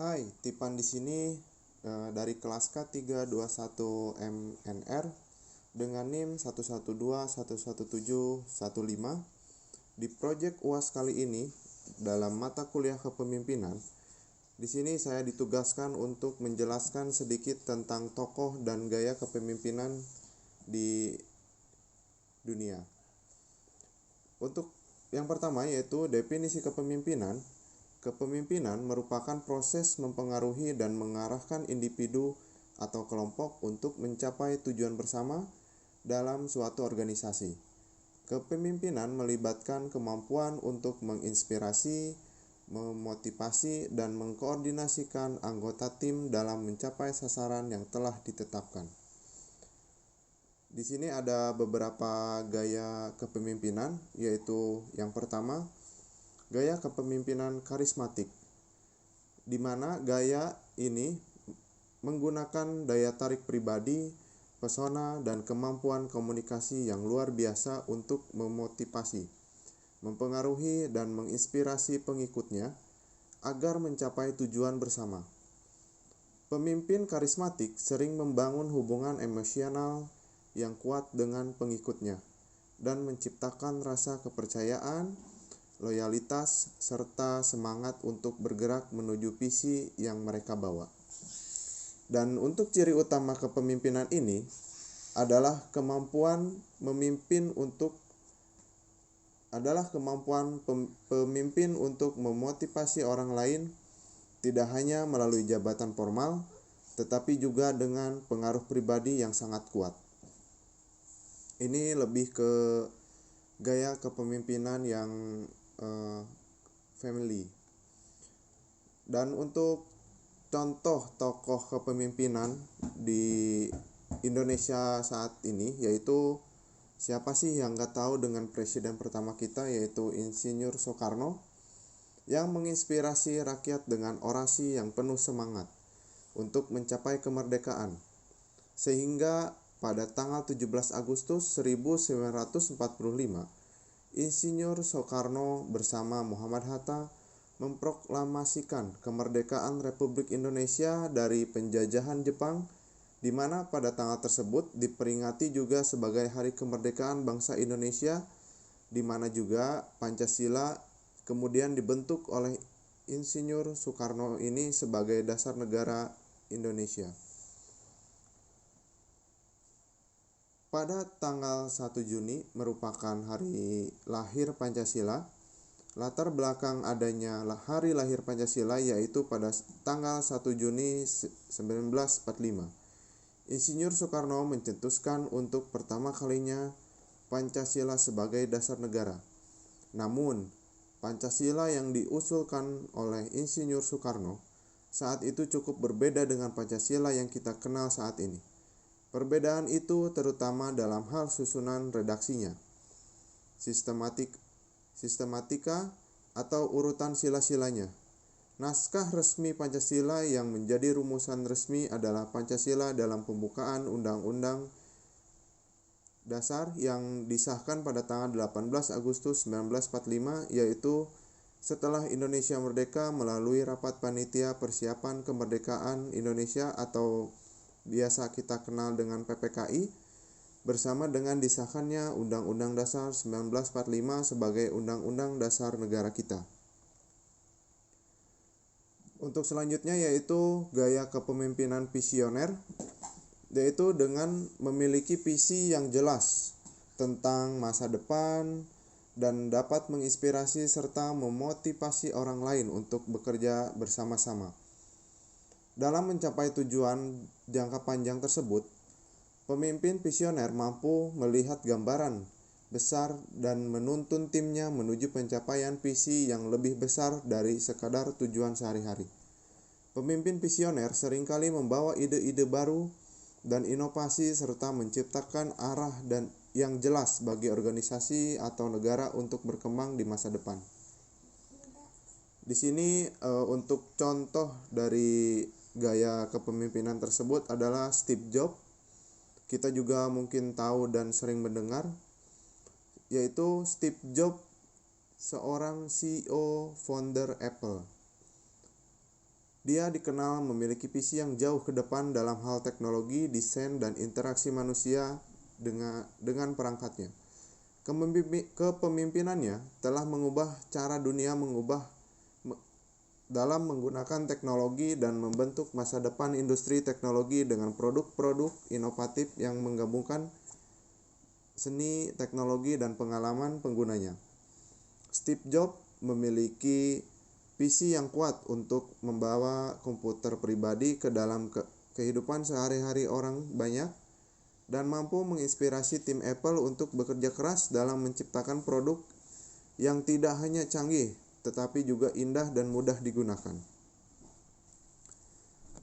Hai, Tipan di sini dari kelas K321MNR dengan NIM 112117115. Di proyek UAS kali ini dalam mata kuliah kepemimpinan, di sini saya ditugaskan untuk menjelaskan sedikit tentang tokoh dan gaya kepemimpinan di dunia. Untuk yang pertama yaitu definisi kepemimpinan. Kepemimpinan merupakan proses mempengaruhi dan mengarahkan individu atau kelompok untuk mencapai tujuan bersama dalam suatu organisasi. Kepemimpinan melibatkan kemampuan untuk menginspirasi, memotivasi, dan mengkoordinasikan anggota tim dalam mencapai sasaran yang telah ditetapkan. Di sini ada beberapa gaya kepemimpinan, yaitu yang pertama, gaya kepemimpinan karismatik, di mana gaya ini menggunakan daya tarik pribadi, pesona, dan kemampuan komunikasi yang luar biasa untuk memotivasi, mempengaruhi, dan menginspirasi pengikutnya agar mencapai tujuan bersama. Pemimpin karismatik sering membangun hubungan emosional yang kuat dengan pengikutnya dan menciptakan rasa kepercayaan, loyalitas, serta semangat untuk bergerak menuju visi yang mereka bawa. Dan untuk ciri utama kepemimpinan ini adalah kemampuan pemimpin untuk memotivasi orang lain, tidak hanya melalui jabatan formal, tetapi juga dengan pengaruh pribadi yang sangat kuat. Ini lebih ke gaya kepemimpinan yang family. Dan untuk contoh tokoh kepemimpinan di Indonesia saat ini, yaitu siapa sih yang gak tahu dengan presiden pertama kita, yaitu Insinyur Soekarno, yang menginspirasi rakyat dengan orasi yang penuh semangat untuk mencapai kemerdekaan, sehingga pada tanggal 17 Agustus 1945, Insinyur Soekarno bersama Muhammad Hatta memproklamasikan kemerdekaan Republik Indonesia dari penjajahan Jepang, di mana pada tanggal tersebut diperingati juga sebagai Hari Kemerdekaan Bangsa Indonesia, di mana juga Pancasila kemudian dibentuk oleh Insinyur Soekarno ini sebagai dasar negara Indonesia. Pada tanggal 1 Juni merupakan hari lahir Pancasila. Latar belakang adanya hari lahir Pancasila yaitu pada tanggal 1 Juni 1945. Insinyur Soekarno mencetuskan untuk pertama kalinya Pancasila sebagai dasar negara. Namun, Pancasila yang diusulkan oleh Insinyur Soekarno saat itu cukup berbeda dengan Pancasila yang kita kenal saat ini. Perbedaan itu terutama dalam hal susunan redaksinya, sistematika atau urutan sila-silanya. Naskah resmi Pancasila yang menjadi rumusan resmi adalah Pancasila dalam pembukaan Undang-Undang Dasar yang disahkan pada tanggal 18 Agustus 1945, yaitu setelah Indonesia merdeka melalui Rapat Panitia Persiapan Kemerdekaan Indonesia atau biasa kita kenal dengan PPKI, bersama dengan disahkannya Undang-Undang Dasar 1945 sebagai Undang-Undang Dasar Negara kita. Untuk selanjutnya yaitu gaya kepemimpinan visioner, yaitu dengan memiliki visi yang jelas tentang masa depan dan dapat menginspirasi serta memotivasi orang lain untuk bekerja bersama-sama. Dalam mencapai tujuan jangka panjang tersebut, pemimpin visioner mampu melihat gambaran besar dan menuntun timnya menuju pencapaian visi yang lebih besar dari sekadar tujuan sehari-hari. Pemimpin visioner seringkali membawa ide-ide baru dan inovasi serta menciptakan arah dan yang jelas bagi organisasi atau negara untuk berkembang di masa depan. Di sini untuk contoh dari gaya kepemimpinan tersebut adalah Steve Jobs. Kita juga mungkin tahu dan sering mendengar, yaitu Steve Jobs, seorang CEO founder Apple. Dia dikenal memiliki visi yang jauh ke depan dalam hal teknologi, desain, dan interaksi manusia dengan perangkatnya. Kepemimpinannya telah mengubah cara dunia dalam menggunakan teknologi dan membentuk masa depan industri teknologi dengan produk-produk inovatif yang menggabungkan seni, teknologi, dan pengalaman penggunanya. Steve Jobs memiliki visi yang kuat untuk membawa komputer pribadi ke dalam kehidupan sehari-hari orang banyak dan mampu menginspirasi tim Apple untuk bekerja keras dalam menciptakan produk yang tidak hanya canggih tetapi juga indah dan mudah digunakan.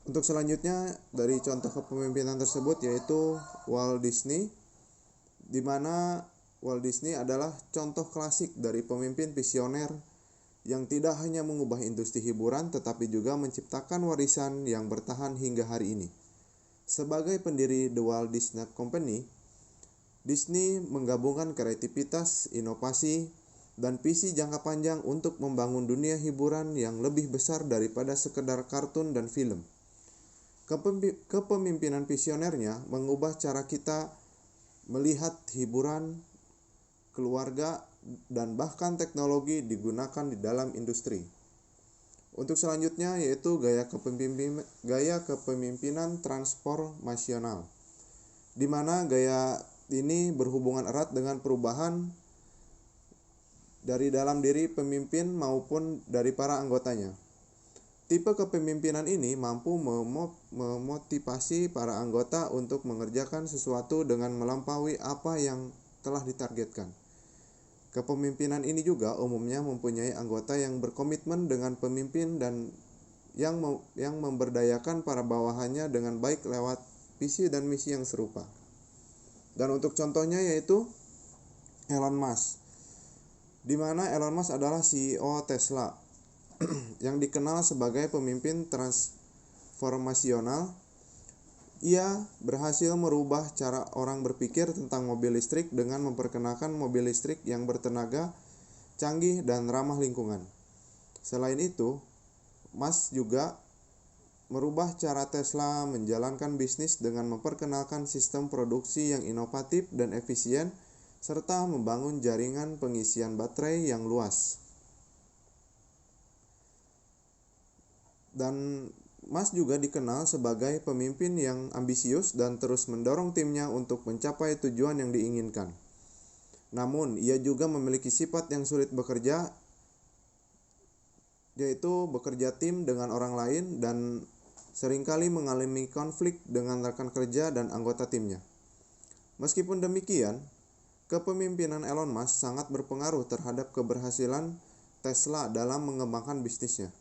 Untuk selanjutnya dari contoh kepemimpinan tersebut yaitu Walt Disney, di mana Walt Disney adalah contoh klasik dari pemimpin visioner yang tidak hanya mengubah industri hiburan tetapi juga menciptakan warisan yang bertahan hingga hari ini. Sebagai pendiri The Walt Disney Company, Disney menggabungkan kreativitas, inovasi, dan visi jangka panjang untuk membangun dunia hiburan yang lebih besar daripada sekedar kartun dan film. Kepemimpinan visionernya mengubah cara kita melihat hiburan, keluarga, dan bahkan teknologi digunakan di dalam industri. Untuk selanjutnya yaitu gaya kepemimpinan transformasional, di mana gaya ini berhubungan erat dengan perubahan dari dalam diri pemimpin maupun dari para anggotanya. Tipe kepemimpinan ini mampu memotivasi para anggota untuk mengerjakan sesuatu dengan melampaui apa yang telah ditargetkan. Kepemimpinan ini juga umumnya mempunyai anggota yang berkomitmen dengan pemimpin dan yang memberdayakan para bawahannya dengan baik lewat visi dan misi yang serupa. Dan untuk contohnya yaitu Elon Musk, di mana Elon Musk adalah CEO Tesla yang dikenal sebagai pemimpin transformasional. Ia berhasil merubah cara orang berpikir tentang mobil listrik dengan memperkenalkan mobil listrik yang bertenaga, canggih, dan ramah lingkungan. Selain itu, Musk juga merubah cara Tesla menjalankan bisnis dengan memperkenalkan sistem produksi yang inovatif dan efisien, serta membangun jaringan pengisian baterai yang luas. Dan Mas juga dikenal sebagai pemimpin yang ambisius dan terus mendorong timnya untuk mencapai tujuan yang diinginkan. Namun, ia juga memiliki sifat yang sulit bekerja, yaitu bekerja tim dengan orang lain dan seringkali mengalami konflik dengan rekan kerja dan anggota timnya. Meskipun demikian, kepemimpinan Elon Musk sangat berpengaruh terhadap keberhasilan Tesla dalam mengembangkan bisnisnya.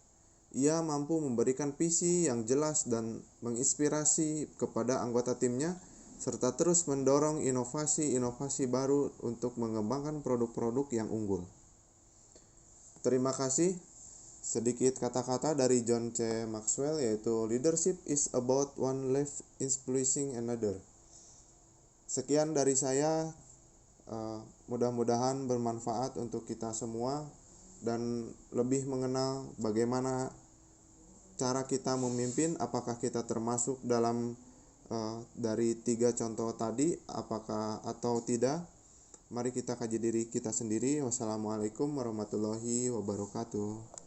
Ia mampu memberikan visi yang jelas dan menginspirasi kepada anggota timnya, serta terus mendorong inovasi-inovasi baru untuk mengembangkan produk-produk yang unggul. Terima kasih. Sedikit kata-kata dari John C. Maxwell yaitu leadership is about one life influencing another. Sekian dari saya, mudah-mudahan bermanfaat untuk kita semua dan lebih mengenal bagaimana cara kita memimpin, apakah kita termasuk dalam dari 3 contoh tadi, apakah atau tidak. Mari kita kaji diri kita sendiri. Wassalamualaikum warahmatullahi wabarakatuh.